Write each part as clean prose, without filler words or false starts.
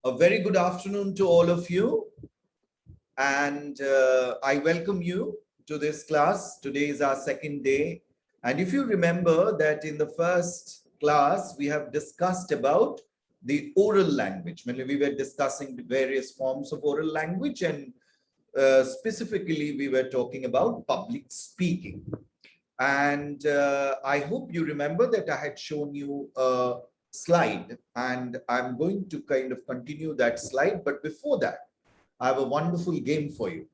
A very good afternoon to all of you, and I welcome you to this class. Today is our second day, and if you remember that in the first class we have discussed about the oral language. When we were discussing the various forms of oral language, and specifically we were talking about public speaking. And I hope you remember that I had shown you a slide, and I'm going to kind of continue that slide. But before that, I have a wonderful game for you.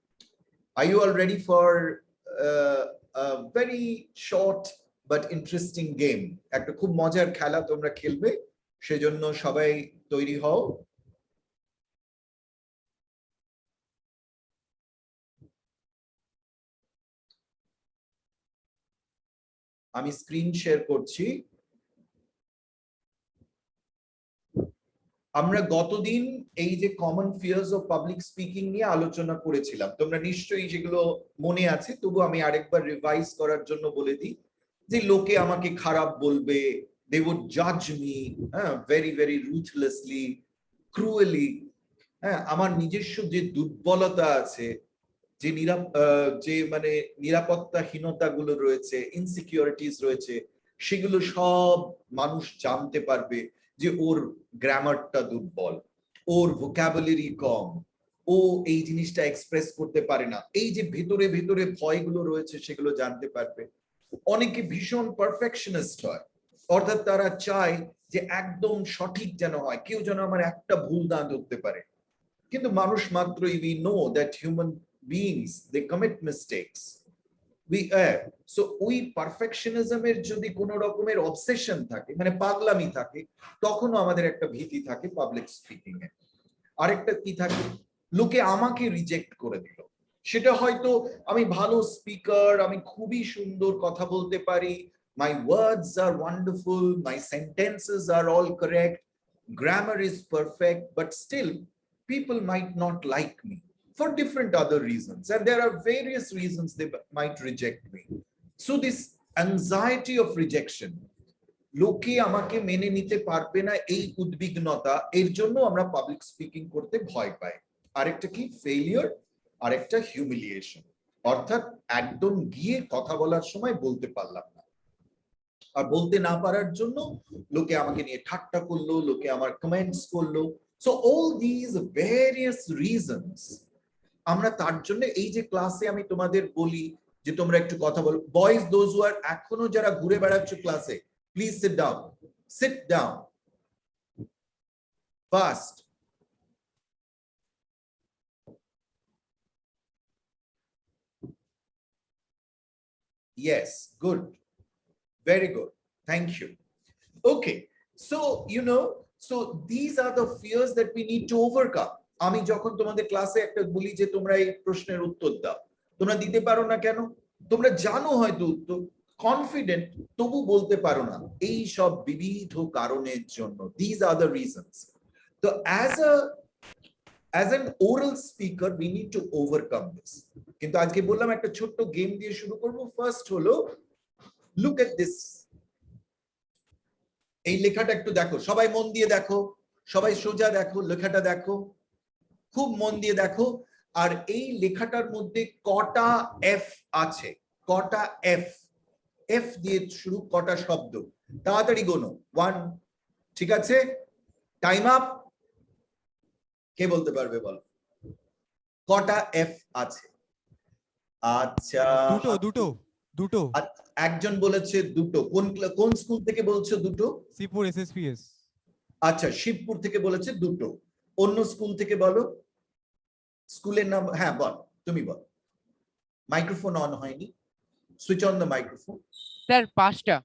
Are you all ready for a very short but interesting game? একটা খুব মজার খেলা তোমরা খেলবে, সেজন্য সবাই তৈরি হও। আমি স্ক্রিন শেয়ার করছি। আমরা গতদিন এই যে common fears of public speaking নিয়ে আলোচনা করেছিলাম, তোমরা নিশ্চয়ই যেগুলো মনে আছে, তবু আমি আরেকবার রিভাইজ করার জন্য বলে দিই যে লোকে আমাকে খারাপ বলবে, they would judge me very very ruthlessly, cruelly। আমার নিজস্ব যে দুর্বলতা আছে, যে মানে নিরাপত্তাহীনতাগুলো রয়েছে, ইনসিকিউরিটিস রয়েছে, সেগুলো সব মানুষ জানতে পারবে যে ওর গ্রামারটা দুর্বল, ওর ভোকাবুলারি কম, ও এই জিনিসটা এক্সপ্রেস করতে পারে না। এই যে ভেতরে ভেতরে ভয়গুলো রয়েছে সেগুলো জানতে পারবে। অনেকে ভীষণ পারফেকশনিস্ট হয়, অর্থাৎ তারা চায় যে একদম সঠিক যেন হয়, কেউ যেন আমার একটা ভুল না ধরতে পারে। কিন্তু মানুষ মাত্রই we know that human beings, they commit mistakes. We err. So ওই পারফেকশনিজমের যদি কোনো রকমের অবসেশন থাকে, মানে পাগলামি থাকে, তখনও আমাদের একটা ভীতি থাকে পাবলিক স্পিকিং এ। আরেকটা কি থাকে, লোকে আমাকে রিজেক্ট করে দিল। সেটা হয়তো আমি ভালো স্পিকার, আমি খুবই সুন্দর কথা বলতে পারি, my words are wonderful, my sentences are all correct, grammar is perfect, but still people might not like me for different other reasons, and there are various reasons they might reject me. So this anxiety of rejection, লোকে আমাকে মেনে নিতে পারবে না, এই উদ্বিগ্নতা, এর জন্য আমরা পাবলিক স্পিকিং করতে ভয় পাই। আরেকটা কি, ফেলিয়ার, আরেকটা হিউমিলিয়েশন, অর্থাৎ একদম গিয়ে কথা বলার সময় বলতে পারলাম না, আর বলতে না পারার জন্য লোকে আমাকে নিয়ে ঠাট্টা করলো, লোকে আমার কমেন্টস করলো। So all these various reasons, আমরা তার জন্য এই যে ক্লাসে আমি তোমাদের বলি যে তোমরা একটু কথা বলো। বয়েজ, দোজ হু আর এখনো যারা ঘুরে বেড়াচ্ছ ক্লাসে, please sit down, sit down fast. Yes, good, very good, thank you. Okay, so you know, so these are the fears that we need to overcome. আমি যখন তোমাদের ক্লাসে একটা বলি যে তোমরা এই প্রশ্নের উত্তর দাও, তোমরা দিতে পারো না কেন? তোমরা জানো হয়তো উত্তর, কনফিডেন্ট, তবু বলতে পারো না, এই সব বিবিধ কারণের জন্য। These are the reasons. So as an oral speaker we need to overcome this. কিন্তু আজকে বললাম একটা ছোট্ট গেম দিয়ে শুরু করব। ফার্স্ট হলো, look at this. এই লেখাটা একটু দেখো, সবাই মন দিয়ে দেখো, সবাই সোজা দেখো, লেখাটা দেখো, খুব মন দিয়ে দেখো। আর এই লেখাটার মধ্যে কটা এফ আছে? কটা এফ? এফ দিয়ে শুরু কটা শব্দ? তাড়াতাড়ি গোনো। 1, ঠিক আছে, টাইম আপ। কে বলতে পারবে বলো কটা এফ আছে? আচ্ছা, দুটো দুটো দুটো একজন বলেছে দুটো। কোন স্কুল থেকে বলছো দুটো? শিবপুর এসএসপিএস। আচ্ছা, শিবপুর থেকে বলেছে দুটো। অন্য স্কুল থেকে বলো, স্কুলের নাম। হ্যাঁ বল, তুমি বল। মাইক্রোফোন অন হয়নি, switch on the microphone. Sir 5টা।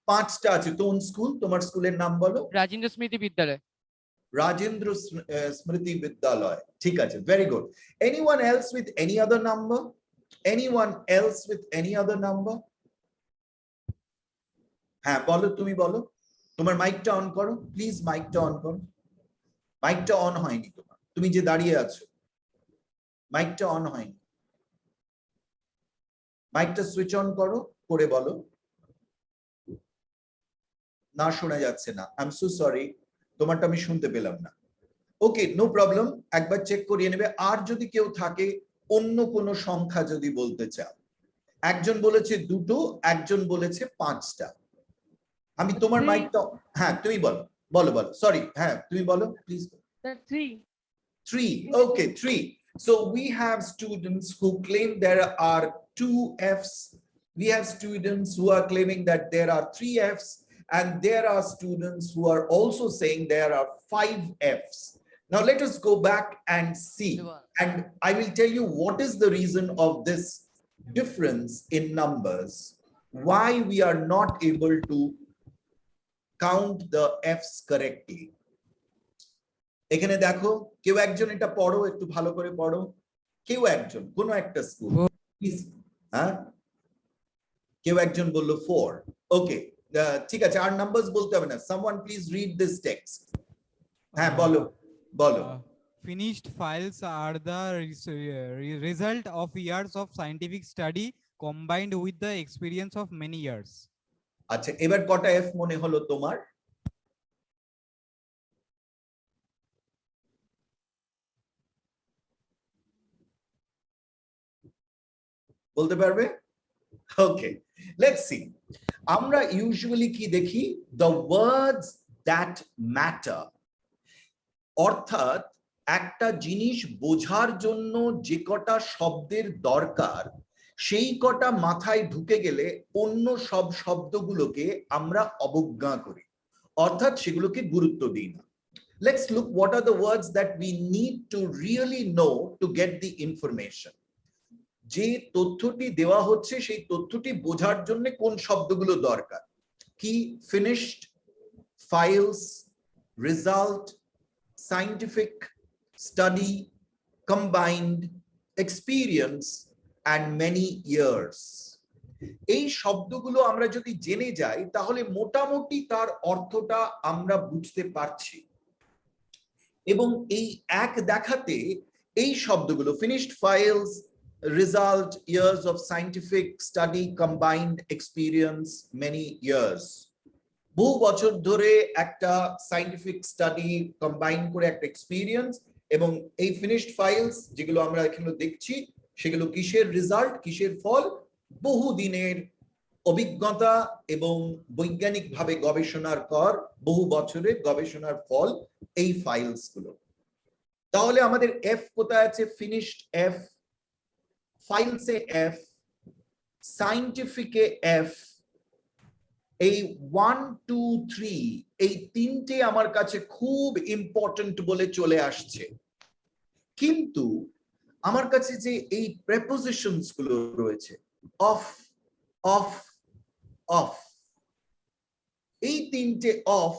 5টা আছে। কোন স্কুল? তোমার স্কুলের নাম বলো। রাজেন্দ্র স্মৃতি বিদ্যালয়। রাজেন্দ্র স্মৃতি বিদ্যালয়, ঠিক আছে, very good. Anyone else with any other number? Anyone else with any other number? হ্যাঁ বলো, তুমি বলো। তোমার মাইকটা অন করো প্লিজ, মাইকটা অন করো। মাইকটা অন হয়নি তোমার, তুমি যে দাঁড়িয়ে আছো, মাইকটা অন হয়নি। মাইকটা সুইচ অন করো, করে বলো। না, শোনা যাচ্ছে না, আই এম সো সরি, তোমারটা আমি শুনতে পেলাম না। ওকে, নো প্রবলেম, একবার চেক করিয়ে নেবে। আর যদি কেউ থাকে অন্য কোনো সংখ্যা যদি বলতে চাও, একজন বলেছে দুটো, একজন বলেছে পাঁচটা। আমি তোমার Three. মাইকটা, হ্যাঁ তুমি বলো, বলো বলো, সরি, হ্যাঁ তুমি বলো please. The three. 3, okay, 3. So we have students who claim there are 2 Fs. We have students who are claiming that there are 3 Fs, and there are students who are also saying there are 5 Fs. Now let us go back and see, and I will tell you what is the reason of this difference in numbers, why we are not able to count the Fs correctly. এখানে দেখো, কেউ একজন এটা পড়ো, একটু ভালো করে পড়ো, কেউ একজন, কোনো একটা স্কুল, হ্যাঁ, কেউ একজন বললো 4, ওকে, ঠিক আছে, আর নাম্বারস বলতে হবে না, someone please read this text. হ্যাঁ বলো বলো। Finished files are the result of years of scientific study combined with the experience of many years. আচ্ছা, এবার কটা এফ মনে হলো তোমার? বলতে পারবে? ওকে, লেটস সি। আমরা ইউজুয়ালি কি দেখি? দ্য ওয়ার্ডস দ্যাট ম্যাটার, অর্থাৎ একটা জিনিস বোঝার জন্য যে কটা শব্দের দরকার, সেই কটা মাথায় ঢুকে গেলে অন্য সব শব্দগুলোকে আমরা অবজ্ঞা করি, অর্থাৎ সেগুলোকে গুরুত্ব দিই না। Let's look what are the words that we need to really know to get the information. যে তথ্যটি দেওয়া হচ্ছে সেই তথ্যটি বোঝার জন্য কোন শব্দগুলো দরকার কি? Finished, files, result, scientific, study, combined, experience and many years. এই শব্দগুলো আমরা যদি জেনে যাই তাহলে মোটামুটি তার অর্থটা আমরা বুঝতে পারছি, এবং এই এক দেখাতে এই শব্দগুলো finished files, result, years of scientific study, combined experience, many years. বহু বছর ধরে একটা সায়েন্টিফিক স্টাডি কম্বাইন করে একটা এক্সপিরিয়েন্স, এবং এই ফিনিশড ফাইলস যেগুলো আমরা এখানে দেখছি সেগুলো কিসের রেজাল্ট, কিসের ফল? বহু দিনের অভিজ্ঞতা এবং বৈজ্ঞানিকভাবে গবেষণার পর বহু বছরের গবেষণার ফল এই ফাইলস গুলো। তাহলে আমাদের এফ কোথায় আছে? ফিনিশড এফ, ফাইলসে এফ, সায়েন্টিফিকে এফ, এই 1 2 3 এই তিনটে আমার কাছে খুব ইম্পর্টেন্ট বলে চলে আসছে, কিন্তু আমার কাছে যে এই প্রেপোজিশনস গুলো রয়েছে অফ, অফ, অফ, এই তিনটে অফ,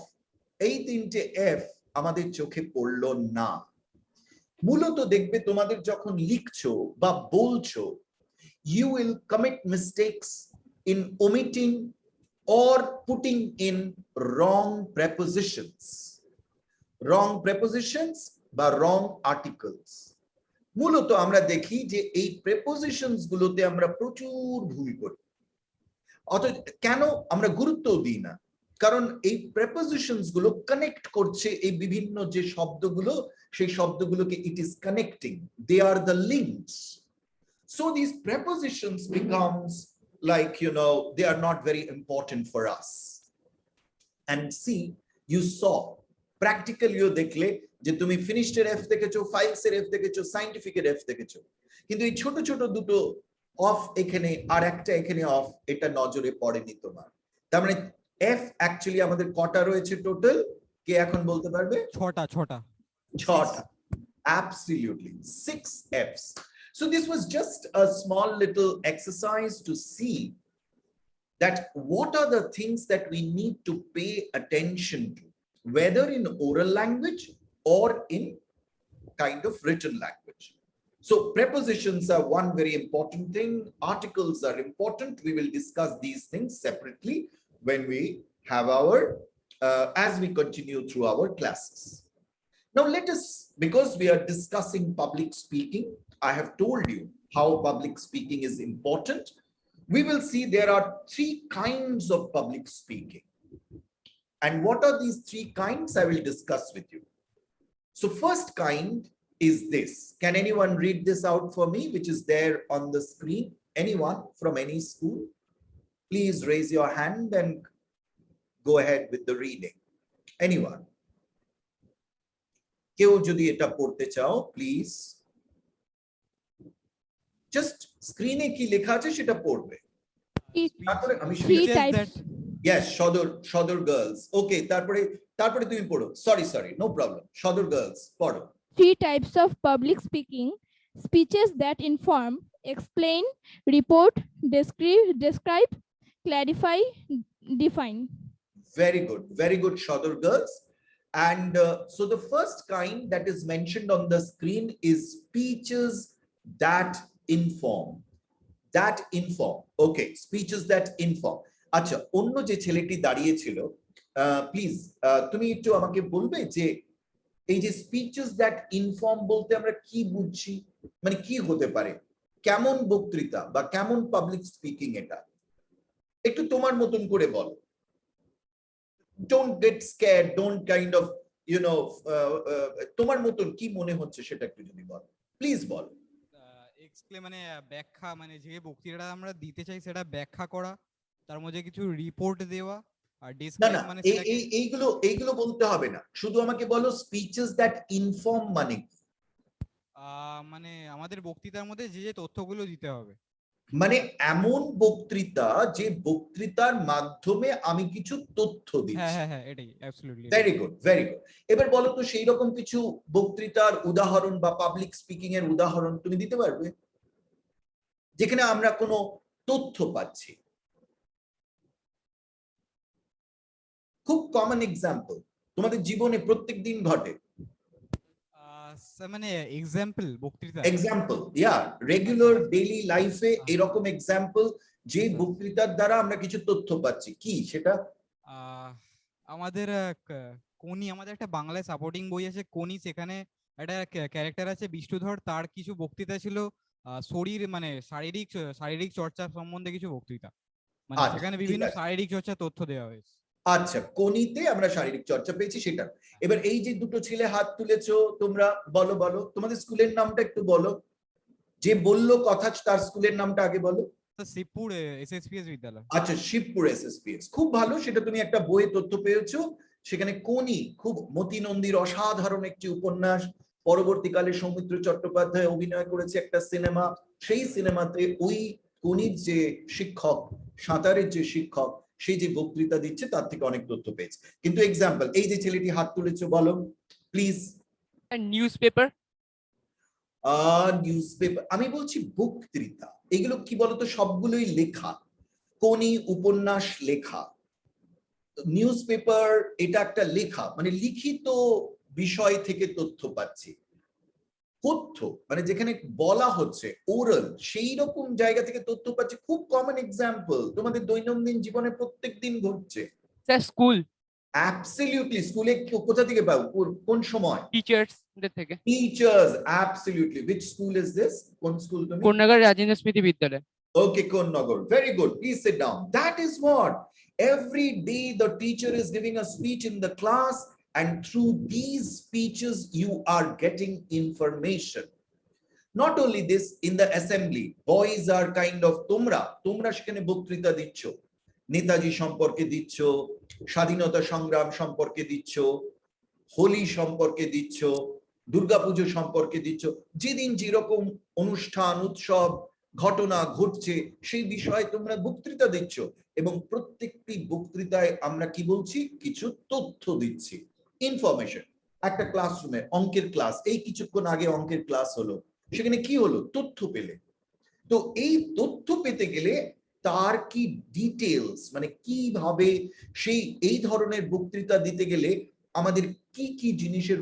এই তিনটে এফ আমাদের চোখে পড়লো না। মূলত দেখবে তোমাদের যখন লিখছো বা বলছো, you will commit mistakes in omitting or putting in wrong prepositions বা wrong articles। মূলত আমরা দেখি যে এই prepositions গুলোতে আমরা প্রচুর ভুল করি, অথচ কেন আমরা গুরুত্ব দিই না? কারণ এই prepositions গুলো কানেক্ট করছে এই বিভিন্ন যে শব্দগুলো, সেই শব্দগুলোকে it is connecting, they are the links. So these prepositions becomes like, you know, they are not very important for us. And see, you saw practically you দেখলে যে তুমি finished এর f দেখেছো, files এর f দেখেছো, scientific এর f দেখেছো, কিন্তু এই ছোট ছোট দুটো অফ এখানে আর একটা এখানে অফ, এটা নজরে পড়েনি তোমার। তার মানে f অ্যাকচুয়ালি আমাদের কটা রয়েছে টোটাল? কে এখন বলতে পারবে? ছটা। ছটা, absolutely 6 Fs. So this was just a small little exercise to see that what are the things that we need to pay attention to, whether in oral language or in kind of written language. So prepositions are one very important thing. Articles are important. We will discuss these things separately when we have our, as we continue through our classes. Now let us, because we are discussing public speaking, I have told you how public speaking is important. We will see there are 3 kinds of public speaking. And what are these 3 kinds? I will discuss with you. So first kind is this. Can anyone read this out for me, which is there on the screen? Anyone from any school? Please raise your hand and go ahead with the reading. Anyone? কেউ যদি এটা পড়তে চাও, please just স্ক্রিনে কি লেখা আছে সেটা পড়বে। তারপরে আমি Three Speeches types. that Yes, Sadar girls. Okay, তারপরে তুমি পড়ো। Sorry, no problem. Sadar girls পড়ো। 3 types of public speaking: speeches that inform, explain, report, describe, clarify, define. Very good, Shodor girls. And so the first kind that is mentioned on the screen is speeches that inform. Okay, speeches that inform. আচ্ছা, অন্য যে ছেলেটি দাঁড়িয়ে ছিল, please তুমি একটু আমাকে বলবে যে এই যে স্পিচেস দ্যাট ইনফর্ম বলতে আমরা কি বুঝছি, মানে কি হতে পারে, কেমন বক্তৃতা বা কেমন পাবলিক স্পিকিং এটা একটু তোমার মতন করে বলো। Don't get scared, don't kind of, তোমার মতন কি মনে হচ্ছে সেটা একটু যদি বলো, প্লিজ বলো। এক্সপ্লেন মানে ব্যাখ্যা, মানে যে বক্তৃতাটা আমরা দিতে চাই সেটা ব্যাখ্যা করা, তার মধ্যে কিছু রিপোর্ট দেওয়া, আর না ডিসক্রাইব মানে এইগুলো বলতে হবে না, শুধু আমাকে বলো স্পিচেস দ্যাট ইনফর্ম মানে কি? মানে আমাদের বক্তৃতার মধ্যে যে যে তথ্যগুলো দিতে হবে, মানে এমন বক্তৃতা যে বক্তৃতার মাধ্যমে আমি কিছু তথ্য দিচ্ছি। হ্যাঁ এটাই অ্যাবসলিউটলি। Very good. এবার বলো তো সেই রকম কিছু বক্তৃতার উদাহরণ বা পাবলিক স্পিকিং এর উদাহরণ তুমি দিতে পারবে যেখানে আমরা কোনো তথ্য পাচ্ছি? খুব কমন এক্সাম্পল তোমাদের জীবনে প্রত্যেক দিন ঘটে। মানে এক্সাম্পল বক্তৃতা, এক্সাম্পল, রেগুলার ডেইলি লাইফে এরকম এক্সাম্পল যে বক্তৃতার দ্বারা আমরা কিছু তথ্য পাচ্ছি, কি সেটা? আমাদের কোনি, আমাদের একটা বাংলায় সাপোর্টিং বই আছে কোনি, সেখানে একটা ক্যারেক্টার আছে বিষ্ণুধর, তার কিছু বক্তৃতা ছিল শরীর মানে শারীরিক চর্চা সম্বন্ধে কিছু বক্তৃতা, মানে সেখানে বিভিন্ন শারীরিক চর্চা তথ্য দেওয়া হয়েছে। আচ্ছা, কোনিতে আমরা শারীরিক চর্চা পেয়েছি সেটা। এবার এই যে দুটো ছেলে হাত তুলেছো তোমরা, বলো তোমাদের স্কুলের নামটা একটু বলো, যে বললো কথা তার স্কুলের নামটা আগে বলো। শিবপুর এসএসপিএস বিদ্যালয়। আচ্ছা, শিবপুর এসএসপিএস, খুব ভালো, সেটা তুমি একটা বইয়ে তথ্য পেয়েছো। সেখানে কোনি খুব মতি নন্দীর অসাধারণ একটি উপন্যাস, পরবর্তীকালে সৌমিত্র চট্টোপাধ্যায় অভিনয় করেছে একটা সিনেমা, সেই সিনেমাতে ওই কোনির যে শিক্ষক, সাঁতারের যে শিক্ষক, সেই যে বক্তৃতা দিচ্ছে তার থেকে অনেক তথ্য পেয়েছে। কিন্তু এক্সাম্পল, এই যে ছেলেটি হাত তুলেছো বলো প্লিজ। নিউজপেপার। নিউজপেপার, আমি বলছি বক্তৃতা। এগুলো কি বলতো, সবগুলোই লেখা, কোনি উপন্যাস লেখা, নিউজপেপার এটা একটা লেখা, মানে লিখিত বিষয় থেকে তথ্য পাচ্ছি। তথ্য মানে যেখানে বলা হচ্ছে ওরাল, সেই রকম জায়গা থেকে তথ্য পাচ্ছি। খুব কমন এক্সাম্পল তোমাদের দৈনন্দিন জীবনে প্রত্যেক দিন ঘটছে। Sir school. অ্যাবসলিউটলি, স্কুলে কোথা থেকে পাও, কোন সময়? টিচার্সদের থেকে। Teachers, absolutely. Which school is this? কোন স্কুল তুমি? কোন্নগর রাজেন্দ্র স্মৃতি বিদ্যালয়। Okay, Konnagar. Very good. Please sit down. That is what. Every day the teacher is giving a speech in the class, and through these speeches you are getting information. Not only this, in the assembly, boys are kind of তোমরা সেখানে বক্তৃতা দিচ্ছ, নেতাজি সম্পর্কে দিচ্ছ, স্বাধীনতা সংগ্রাম সম্পর্কে দিচ্ছ, হোলি সম্পর্কে দিচ্ছ, দুর্গাপুজো সম্পর্কে দিচ্ছ, যেদিন যেরকম অনুষ্ঠান উৎসব ঘটনা ঘটছে সেই বিষয়ে তোমরা বক্তৃতা দিচ্ছ। এবং প্রত্যেকটি বক্তৃতায় আমরা কি বলছি, কিছু তথ্য দিচ্ছি, ইনফরমেশন। একটা ক্লাসরুমে অঙ্কের ক্লাস, এই কিছুক্ষণ আগে অঙ্কের ক্লাস হলো, সেখানে কি হলো, তথ্য পেলে। তো এই তথ্য পেতে গেলে তার কি ডিটেলস, মানে কিভাবে সেই এই ধরনের বক্তৃতা দিতে গেলে আমাদের কি কি জিনিসের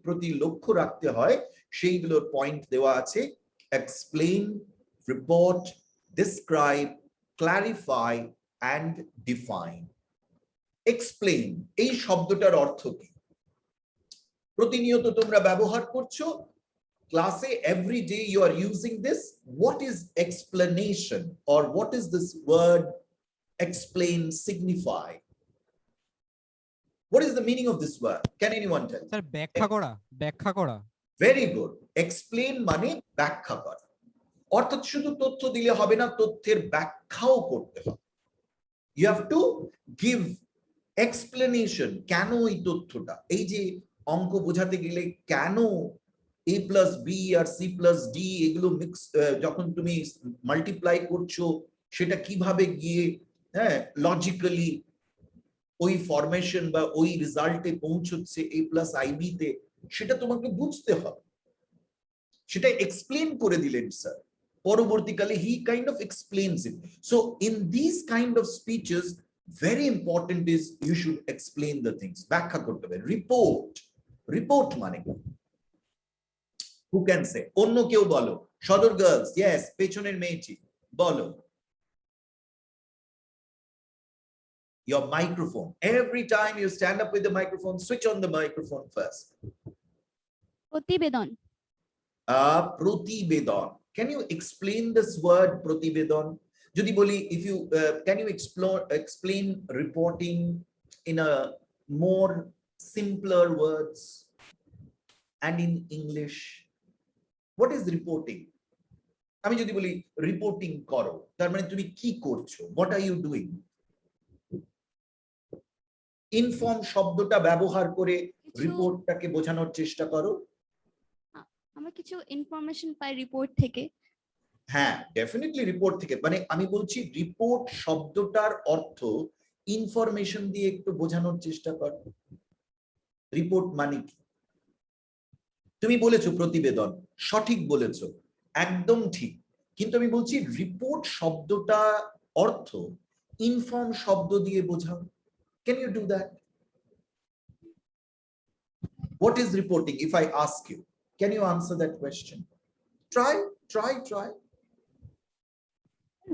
প্রতি লক্ষ্য রাখতে হয় সেইগুলোর পয়েন্ট দেওয়া আছে। Explain, report, describe, clarify and define. Explain, এই শব্দটার অর্থ কি? প্রতিনিয়ত তোমরা ব্যবহার করছো ক্লাসে, every day you are using this. What is explanation, or what is this word explain signify? What is the meaning of this word? Can anyone tell? Sir ব্যাখ্যা করা Very good. Explain মানে ব্যাখ্যা করা। অর্থাৎ শুধু তথ্য দিলে হবে না, তথ্যের ব্যাখ্যাও করতে হবে। You have to give explanation, কেন এই তথ্যটা, এই যে অঙ্ক বোঝাতে গেলে কেন a প্লাস বি আর সি প্লাস ডি এগুলো মিক্স, যখন তুমি মাল্টিপ্লাই করছো সেটা কিভাবে গিয়ে লজিক্যালি ওই ফরমেশন বা ওই রেজাল্টে পৌঁছচ্ছে a প্লাস আইবি তে, সেটা তোমাকে বুঝতে হবে। সেটা এক্সপ্লেন করে দিলেন স্যার, পরবর্তীকালে he kind of explains it. So in this kind of speeches very important is you should explain the things, ব্যাখ্যা করতে হবে। রিপোর্ট মানে who can say? অন্য কেউ বলো। সদর গার্লস, yes, পেছনের মেয়েটি বলো। Your microphone, every time you stand up with the microphone, switch on the microphone first. প্রতিবেদন। প্রতিবেদন, can you explain this word প্রতিবেদন? যদি বলি, if you can you explain reporting in a more simpler words and in English? What is reporting? আমি যদি বলি reporting করো, তার মানে তুমি কি করছো? What are you doing? Inform শব্দটা ব্যবহার করে রিপোর্টটাকে বোঝানোর চেষ্টা করো। আমরা কিছু ইনফরমেশন পাই রিপোর্ট থেকে। হ্যাঁ, ডেফিনেটলি রিপোর্ট থেকে, মানে আমি বলছি রিপোর্ট শব্দটার অর্থ ইনফরমেশন দিয়ে একটু বোঝানোর চেষ্টা করো। রিপোর্ট মানে কি? তুমি বলেছো প্রতিবেদন, সঠিক বলেছো, একদম ঠিক, কিন্তু আমি বলছি রিপোর্ট শব্দটা অর্থ ইনফর্ম শব্দ দিয়ে বোঝাও। Can you do that? What is reporting? If I ask you, can you answer that question? Try.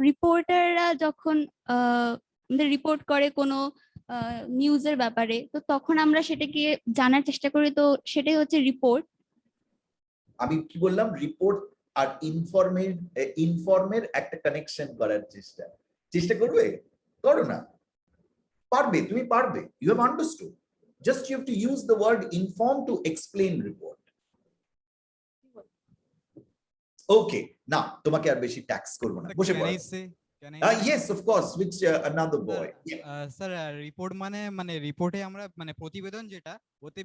রিপোর্টাররা যখন আমাদের রিপোর্ট করে কোনো নিউজের ব্যাপারে, তো তখন আমরা সেটাকে জানার চেষ্টা করি, তো সেটাই হচ্ছে রিপোর্ট। আমি কি বললাম? রিপোর্ট আর ইনফর্মের একটা কানেকশন করার চেষ্টা করবে? করো না, পারবে, তুমি পারবে। You have understood. Just you have to use the word inform to explain report. Okay, now তোমাকে আর বেশি ট্যাক্স করব না, বসে পড়ো। Yes, of course, which another boy. Sir report মানে রিপোর্টে আমরা মানে প্রতিবেদন যেটা, ওতে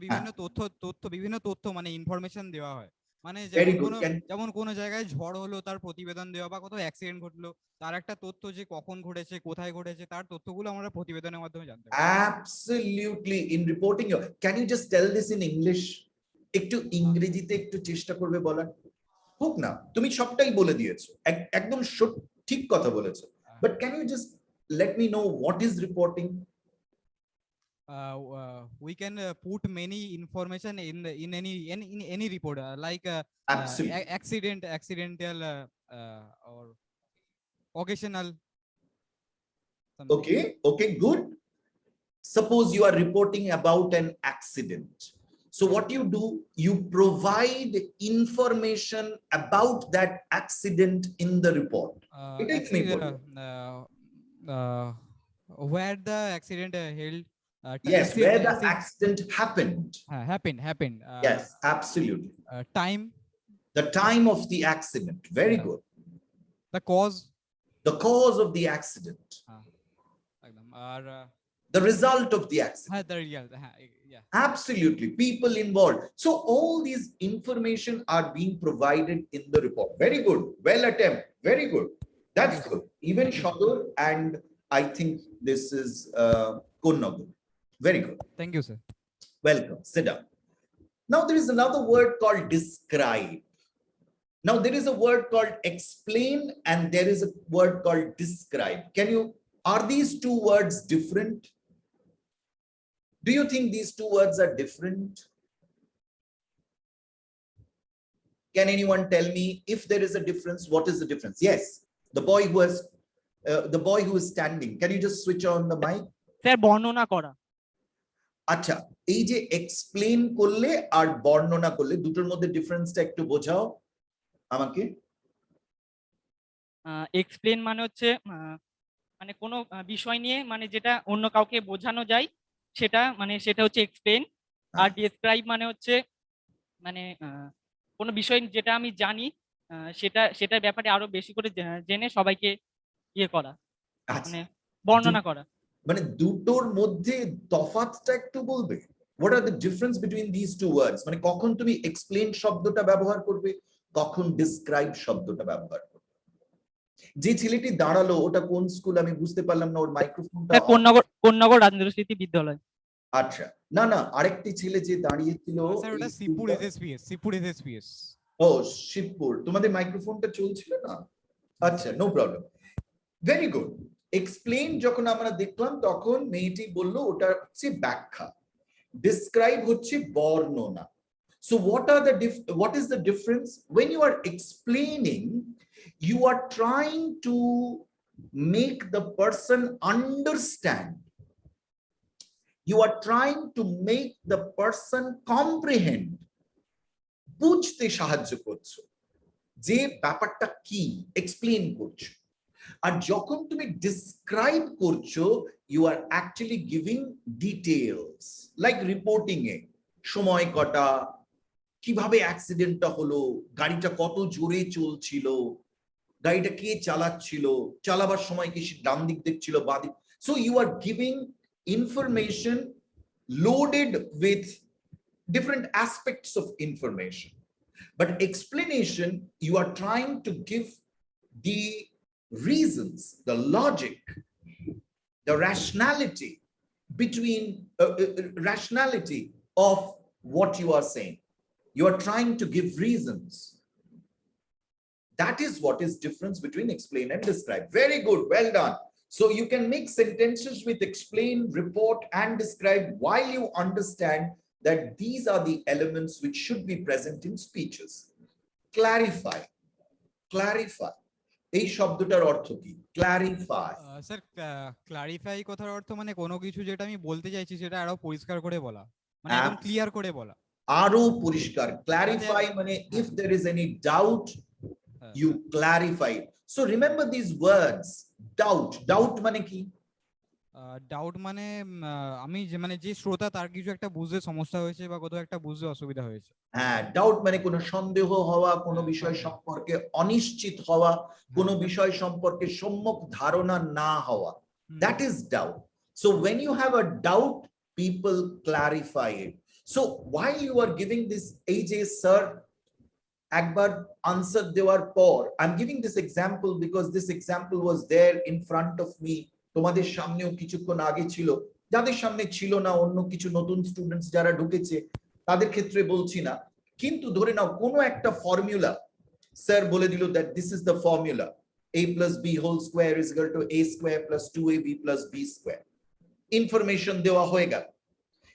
বিভিন্ন তথ্য মানে ইনফরমেশন দেওয়া হয়। মানে যেমন কোনো জায়গায় ঝড় হলো তার প্রতিবেদন দেওয়া, বা কোথাও অ্যাক্সিডেন্ট ঘটলো তার একটা তথ্য, যে কখন ঘটেছে, কোথায় ঘটেছে, তার তথ্যগুলো আমরা প্রতিবেদনের মাধ্যমে জানতে পারি। Absolutely. In reporting, can you just tell this in English? একটু ইংরেজিতে একটু চেষ্টা করবে বলার, হোক না, তুমি সবটাই বলে দিয়েছো, একদম ঠিক কথা বলেছো, but can you just let me know what is reporting? We can put many information in any report, like Absolutely. accidental or occasional something. Okay, good. Suppose you are reporting about an accident. So what you do, you provide information about that accident in the report. Where the accident held. Yes, where the accident happened. Happened. Yes, absolutely. Time. The time of the accident. Very good. The cause. The cause of the accident. The result of the accident. Yeah. Absolutely. People involved. So all these information are being provided in the report. Very good. Well attempt. Very good. That's good. Even Shadur, and I think this is Kunnagur. Very good. Thank you, sir. Welcome. Sit down. Now there is another word called describe. Now there is a word called explain, and there is a word called describe. Are these two words different? Do you think these two words are different? Can anyone tell me if there is a difference? What is the difference? Yes, the boy who is standing. Can you just switch on the mic? Sir বর্ণনা করা। আচ্ছা, এই যে explain করলে আর বর্ণনা করলে দুটোর মধ্যে ডিফারেন্সটা একটু বোঝাও আমাকে। এক্সপ্লেন মানে হচ্ছে মানে কোনো বিষয় নিয়ে মানে যেটা অন্য কাউকে বোঝানো যায়, সেটা হচ্ছে এক্সপ্লেন, আর ডিসক্রাইব মানে হচ্ছে মানে কোনো বিষয় যেটা আমি জানি সেটার ব্যাপারে আরো বেশি করে জেনে সবাইকে ইয়ে করা, আচ্ছা, মানে বর্ণনা করা। মানে দুটোর মধ্যে তফাৎটা একটু বলবে? What are the difference between this two words? মানে কখন তুমি এক্সপ্লেন শব্দটা ব্যবহার করবে, কখন ডিসক্রাইব শব্দটা ব্যবহার করবে? যে ছেলেটি দাঁড়ালো ওটা কোন স্কুল আমি বুঝতে পারলাম না, ওর মাইক্রোফোনটা কোন্নগর রাজেন্দ্র স্মৃতি বিদ্যালয়। আচ্ছা, না না, আরেকটি ছেলে যে দাঁড়িয়েছিল স্যার ওটা এই শিবপুর স্কুলটা- এসএসপিএস, শিবপুর এসএসপিএস। ও শিবপুর, তোমাদের মাইক্রোফোনটা চলছিল না? আচ্ছা, no problem, very good. Explain যখন আমরা দেখলাম তখন মেয়েটি বলল ওটা হচ্ছে ব্যাখ্যা, ডিসক্রাইব হচ্ছে বর্ণনা। So what is the difference? When you are explaining, you are trying to make the person understand. You are trying to make the person comprehend. বুঝতে সাহায্য করছো যে ব্যাপারটা কি, এক্সপ্লেন করছো। আর যখন তুমি ডিসক্রাইব করছো, you are actually giving details, like reporting এ সময় কটা, কিভাবে অ্যাক্সিডেন্টটা হলো, গাড়িটা কত জোরে চলছিল, গাড়িটা কে চালাচ্ছিল, চালাবার সময় কি সে ডান দিক দেখছিল বাঁ দিক। So you are giving information loaded with different aspects of information. But explanation, you are trying to give the reasons, the logic, the rationality rationality of what you are saying. You are trying to give reasons. That is what is difference between explain and describe. Very good, well done. So you can make sentences with explain, report, and describe while you understand that these are the elements which should be present in speeches. Clarify. Clarify. এই শব্দটার অর্থ কি? Clarify. Sir clarify কথার অর্থ মানে কোনো কিছু যেটা আমি বলতে চাইছি সেটা আরো পরিষ্কার করে বলা, মানে একদম ক্লিয়ার করে বলা। আরো পরিষ্কার। Clarify মানে if there is any doubt, you clarify it. So remember these words. Doubt মানে কি? ডাউট মানে আমি যে শ্রোতা তার কিছু একটা বুঝতে সমস্যা হয়েছে বা কোথাও একটা বুঝতে অসুবিধা হয়েছে। হ্যাঁ, ডাউট মানে কোনো সন্দেহ হওয়া, কোনো বিষয় সম্পর্কে অনিশ্চিত হওয়া, কোনো বিষয় সম্পর্কে সম্যক ধারণা না হওয়া, that is doubt. So when you have a doubt, people clarify it. So while you are giving this, AJ sir একবার answer দেওয়ার পর, I'm giving this example because this example was there in front of me. তোমাদের সামনেও কিছুক্ষণ আগে ছিল, যাদের সামনে ছিল না অন্য কিছু নতুন স্টুডেন্টস যারা ঢুকেছে তাদের ক্ষেত্রে বলছি না, কিন্তু ধরে নাও কোনো একটা ফর্মুলা স্যার বলে দিল that this is the formula, a plus b whole square is equal to a square plus 2ab plus b square. Information দেওয়া হয়ে গেল,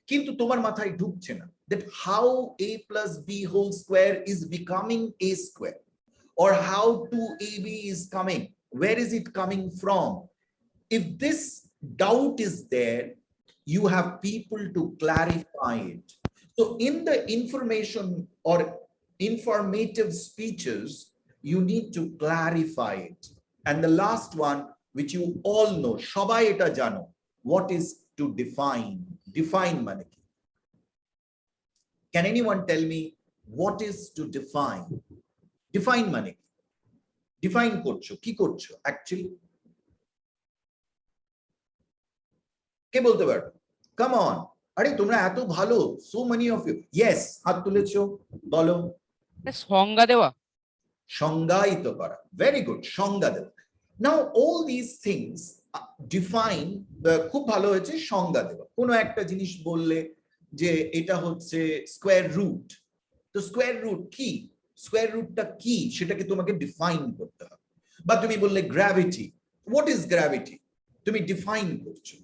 কিন্তু তোমার মাথায় ঢুকছে না that how a plus b whole square is becoming a square, or how 2ab is coming, where is it coming from? If this doubt is there, you have people to clarify it. So in the information or informative speeches, you need to clarify it. And the last one, which you all know, shobai eta jano, what is to define? Define মানে কি? Can anyone tell me what is to define? Define মানে কি? Define করছো, কি করছো actually? কে বলতে পারবে? Come on. আরে তোমরা এত ভালো, so many of you. Yes, হাত তুলেছো, বলো। সংজ্ঞা দেওয়া। সংজ্ঞায়িত করা, very good, সংজ্ঞা দেওয়া। Now all these things define, খুব ভালো হয়েছে সংজ্ঞা দেওয়া। কোনো একটা জিনিস বললে যে এটা হচ্ছে স্কোয়ার রুট, তো স্কোয়ার রুট কি, স্কোয়ার রুটটা কি সেটাকে তোমাকে ডিফাইন করতে হবে। বা তুমি বললে গ্র্যাভিটি, হোয়াট ইজ গ্র্যাভিটি, তুমি ডিফাইন করছো।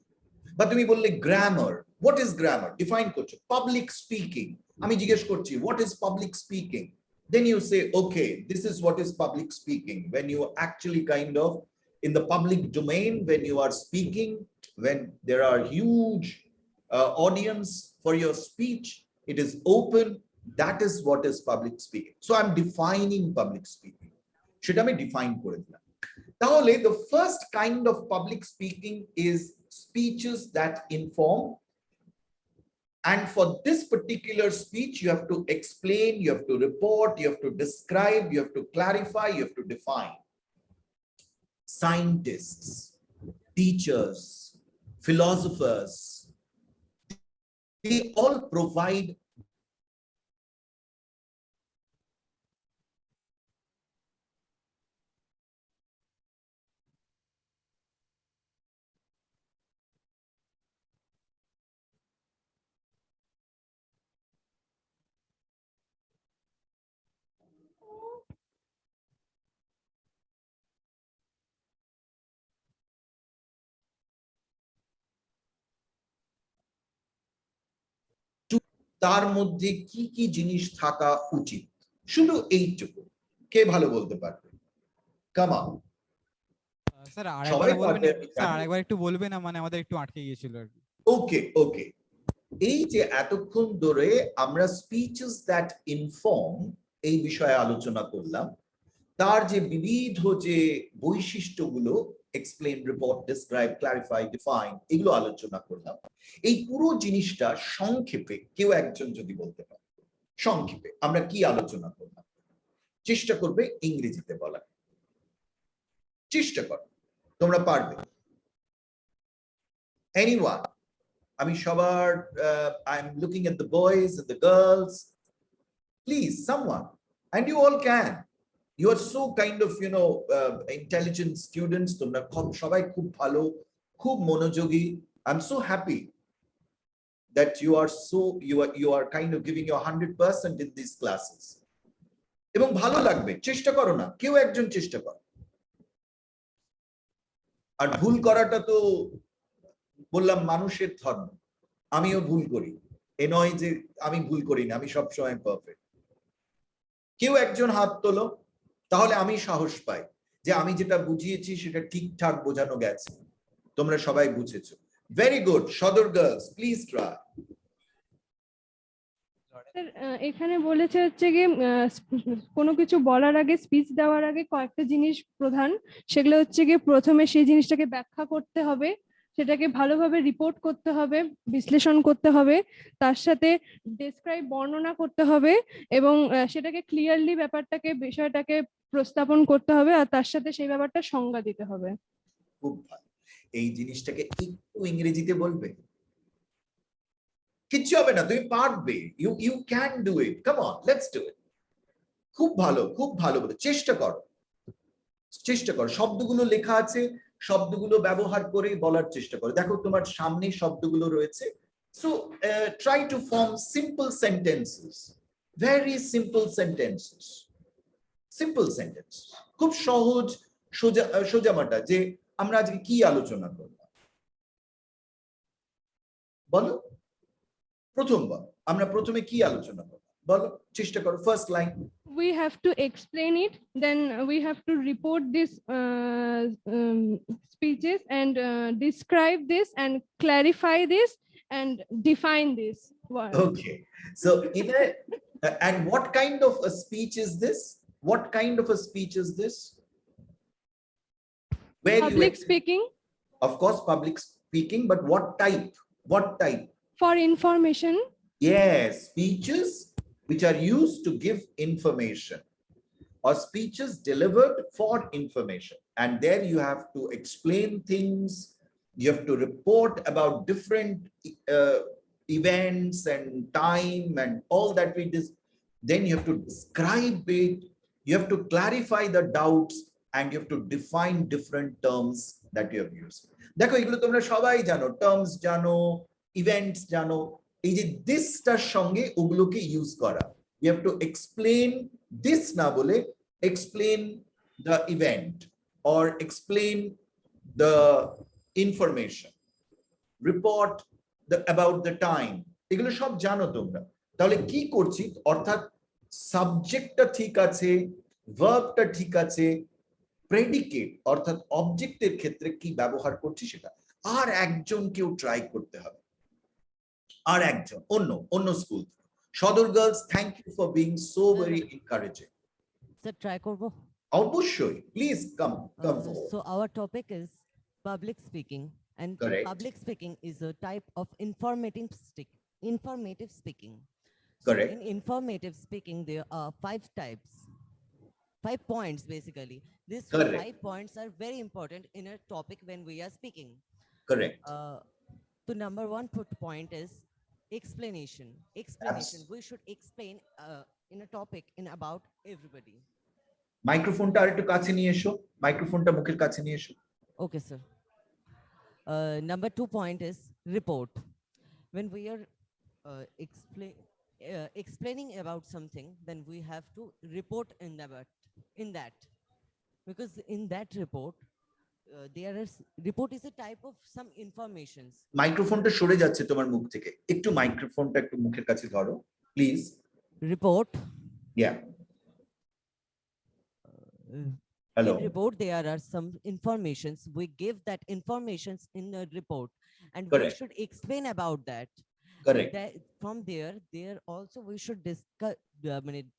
বা তুমি বললে grammar, what is grammar, define করছো। পাবলিক স্পিকিং, আমি জিজ্ঞেস করছি what is public speaking, then you say okay, this is what is public speaking, when you actually kind of in the public domain, when you are speaking, when there are huge audience for your speech, it is open, that is what is public speaking. So I'm defining public speaking, সেটা আমি define করে দিলাম। তাহলে the first kind of public speaking is speeches that inform, And for this particular speech, you have to explain, you have to report, you have to describe, you have to clarify, you have to define. Scientists, teachers, philosophers, they all provide তার মধ্যে কি কি জিনিস থাকা উচিত, শুধু এইটুকু। কে ভালো বলতে পারবে? কামা স্যার সবাই আরেকবার বলবেন, পারবে, আমি স্যার জানি। আরেকবার একটু বলবেন না, মানে আমাদের একটু আটকে গিয়েছিল আর কি। ওকে ওকে, এই যে এতক্ষণ ধরে আমরা স্পিচেস দ্যাট ইনফর্ম এই বিষয়ে আলোচনা করলাম, তার যে বিবিধ যে বৈশিষ্ট্যগুলো, explain, report, describe, clarify, define, এগুলো আলোচনা করলাম। এই পুরো জিনিসটা সংক্ষেপে কেউ একজন যদি বলতে পারে, সংক্ষেপে আমরা কি আলোচনা করলাম, চেষ্টা করবে ইংরেজিতে বলার, চেষ্টা করো, তোমরা পারবে। এনিওয়ান? আমি সবার, I am looking at the boys and the girls, please someone, and you all can. You are so kind of, intelligent students. তোমরা সবাই খুব ভালো, খুব মনোযোগী। I'm so happy that you are kind of giving your 100% in these classes. এবং ভালো লাগবে, চেষ্টা করো না, কেউ একজন চেষ্টা করো। আর ভুল করাটা তো বললাম মানুষের ধর্ম, আমিও ভুল করি, এ নয় যে আমি ভুল করি না, আমি সবসময় পারফেক্ট। কেউ একজন হাত তোলো, তাহলে আমি সাহস পাই যে আমি যেটা বুঝিয়েছি সেটা ঠিকঠাক বোঝানো গেছে, তোমরা সবাই বুঝেছো। Very good. সদর গার্লস, প্লিজ ট্রাই। এখানে বলেছে হচ্ছে গিয়ে কোনো কিছু বলার আগে, স্পিচ দেওয়ার আগে কয়েকটা জিনিস প্রধান, সেগুলো হচ্ছে গিয়ে প্রথমে সেই জিনিসটাকে ব্যাখ্যা করতে হবে, সেটাকে ভালোভাবে রিপোর্ট করতে হবে, বিশ্লেষণ করতে হবে, তার সাথে ডেসক্রাইব, বর্ণনা করতে হবে, এবং সেটাকে ক্লিয়ারলি ব্যাপারটাকে, বিষয়টাকে প্রস্তাবন করতে হবে, আর তার সাথে সেই ব্যাপারটা সংজ্ঞা দিতে হবে। খুব ভালো। এই জিনিসটাকে একটু ইংরেজিতে বলবে, কিচ্ছু হবে না, তুমি পারবে। You can do it, come on, let's do it. খুব ভালো, খুব ভালো বলে, চেষ্টা করো, চেষ্টা করো। শব্দগুলো লেখা আছে, শব্দগুলো ব্যবহার করে বলার চেষ্টা করো। দেখো তোমার সামনে শব্দগুলো রয়েছে। So try to form simple sentences, very simple sentences, simple sentence, খুব সহজ, সোজামাটা। যে আমরা আজকে কি আলোচনা করলাম বলো, প্রথম বল, আমরা প্রথমে কি আলোচনা করলাম বলো, চেষ্টা করো। First line. We have to explain it, then we have to report this speeches, and describe this, and clarify this, and define this word. Okay, so and what kind of a speech is this? What kind of a speech is this? Where Public speaking, of course public speaking, but what type? What type? for information. Yes, speeches which are used to give information, or speeches delivered for information. And there you have to explain things, you have to report about different events and time and all that we did. Then you have to describe it, you have to clarify the doubts, and you have to define different terms that you have used. দেখো এগুলো তোমরা সবাই জানো, terms জানো, events জানো। এই যে দিসটার সঙ্গে ওগুলোকে ইউজ করা। You have to explain this না বলে explain the event or explain the information, report about the time, এগুলো সব জানো তোমরা। তাহলে কি করছি, অর্থাৎ সাবজেক্টটা ঠিক আছে, ভার্বটা ঠিক আছে, প্রেডিকেট অর্থাৎ অবজেক্টের ক্ষেত্রে কি ব্যবহার করছি সেটা। আর একজন কেউ ট্রাই করতে হবে, আর একজন অন্য school. Sadar girls, thank you for being so very encouraging. Sir try করব? অবশ্যই, please come So our topic is public speaking, and Correct. public speaking is a type of informative speaking. Correct. In informative speaking, there are 5 types, 5 points basically. These Correct. 5 points are very important in a topic when we are speaking. Correct. The number 1 point is explanation. Explanation. We should explain in a topic in about everybody. মাইক্রোফোনটা আর একটু কাছে নিয়ে এসো, মাইক্রোফোনটা মুখের কাছে নিয়ে এসো। Okay, sir. Number 2 point is report. When we are explaining about something, then we have to report in that, because in that report, report is a type of some informations. মাইক্রোফোনটা সরে যাচ্ছে তোমার মুখ থেকে, একটু মাইক্রোফোনটা একটু মুখের কাছে ধরো please. Report. Yeah. Hello. In report, there are some informations. We give that informations in a report, and we Correct. should explain about that. Correct. From there also we should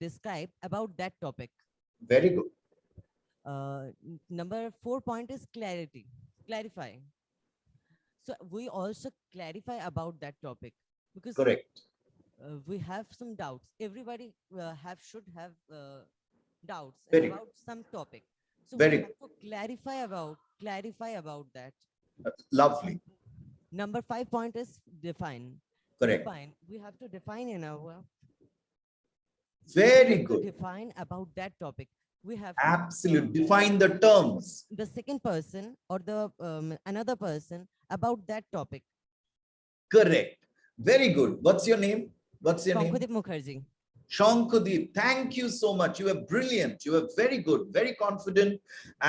describe about that topic. Very good. Number 4 point is clarify. So we also clarify about that topic, because Correct. we have some doubts. Everybody should have doubts Very about some topic. So Very we have to clarify about that. Lovely. Number 5 point is define. Correct. Define. We have to define in our Very to good. define about that topic. We have Absolutely. Define the terms. the second person or the another person about that topic. Correct. Very good. What's your name? What's your name? Pankudip Mukherjee. Shankudip, thank you so much. You were brilliant. You were very good, very confident,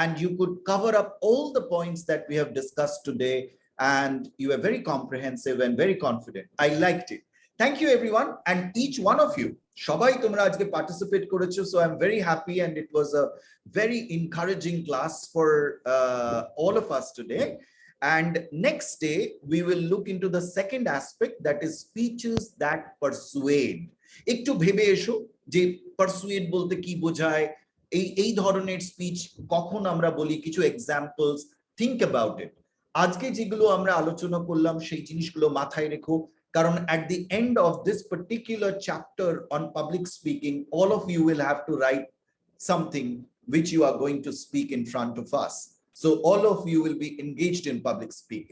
and you could cover up all the points that we have discussed today. And you were very comprehensive and very confident. I liked it. Thank you, everyone. And each one of you, সবাই তোমরা আজকে participate করেছো, so I'm very happy, and it was a very encouraging class for all of us today. And next day, we will look into the second aspect, that is speeches that persuade. একটু ভেবে এসো যে persuade বলতে কি বোঝায়, এই ধরনের speech কখন আমরা বলি, কিছু এক্সাম্পলস, থিংক অ্যাবাউট ইট। আজকে যেগুলো আমরা আলোচনা করলাম সেই জিনিসগুলো মাথায় রেখো, কারণ at the end of this particular chapter on public speaking, all of you will have to write something which you are going to speak in front of us. So all of you will be engaged in public speaking.